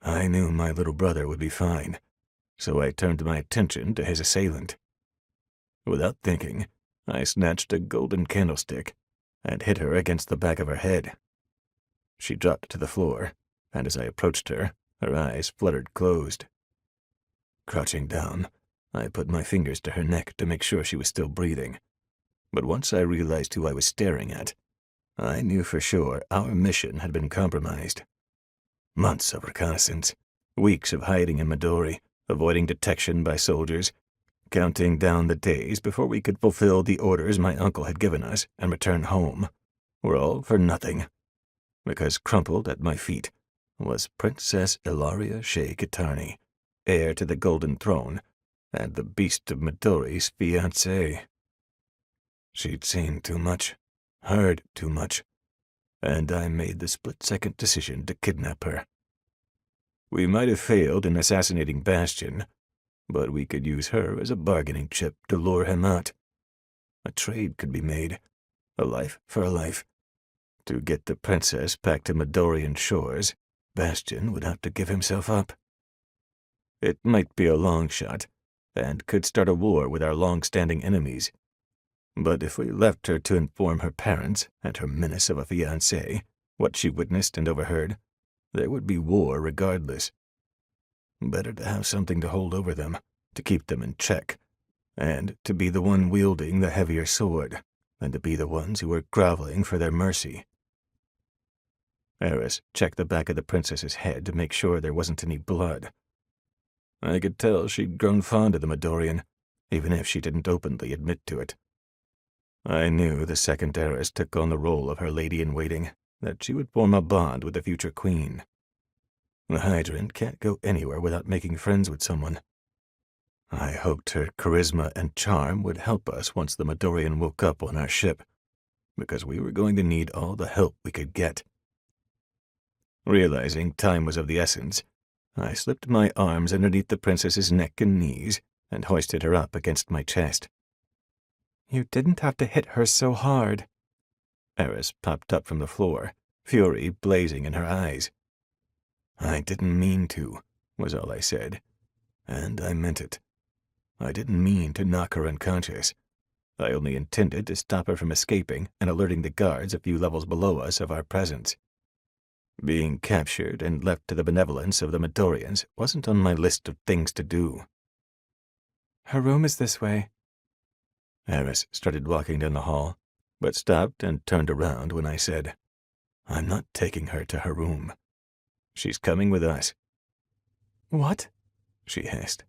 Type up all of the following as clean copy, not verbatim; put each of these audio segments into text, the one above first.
I knew my little brother would be fine, so I turned my attention to his assailant. Without thinking, I snatched a golden candlestick and hit her against the back of her head. She dropped to the floor, and as I approached her, her eyes fluttered closed. Crouching down, I put my fingers to her neck to make sure she was still breathing. But once I realized who I was staring at, I knew for sure our mission had been compromised. Months of reconnaissance, weeks of hiding in Midori, avoiding detection by soldiers, counting down the days before we could fulfill the orders my uncle had given us and return home, were all for nothing, because crumpled at my feet was Princess Ilaria Shaye, heir to the Golden Throne, and the beast of Midori's fiancé. She'd seen too much, heard too much, and I made the split-second decision to kidnap her. We might have failed in assassinating Bastian, but we could use her as a bargaining chip to lure him out. A trade could be made, a life for a life. To get the princess back to Midorian shores, Bastian would have to give himself up. It might be a long shot, and could start a war with our long-standing enemies. But if we left her to inform her parents and her menace of a fiancé what she witnessed and overheard, there would be war regardless. Better to have something to hold over them, to keep them in check, and to be the one wielding the heavier sword, than to be the ones who were groveling for their mercy. Eris checked the back of the princess's head to make sure there wasn't any blood. I could tell she'd grown fond of the Midorian, even if she didn't openly admit to it. I knew the second Eris took on the role of her lady-in-waiting, that she would form a bond with the future queen. The hydrant can't go anywhere without making friends with someone. I hoped her charisma and charm would help us once the Midorian woke up on our ship, because we were going to need all the help we could get. Realizing time was of the essence, I slipped my arms underneath the princess's neck and knees and hoisted her up against my chest. "You didn't have to hit her so hard." Eris popped up from the floor, fury blazing in her eyes. "I didn't mean to," was all I said, and I meant it. I didn't mean to knock her unconscious. I only intended to stop her from escaping and alerting the guards a few levels below us of our presence. Being captured and left to the benevolence of the Midorians wasn't on my list of things to do. "Her room is this way." Eris started walking down the hall, but stopped and turned around when I said, "I'm not taking her to her room. She's coming with us." "What?" she hissed.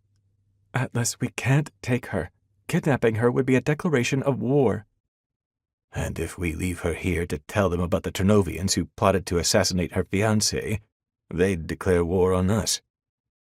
"Atlas, we can't take her. Kidnapping her would be a declaration of war." "And if we leave her here to tell them about the Tronovians who plotted to assassinate her fiancé, they'd declare war on us,"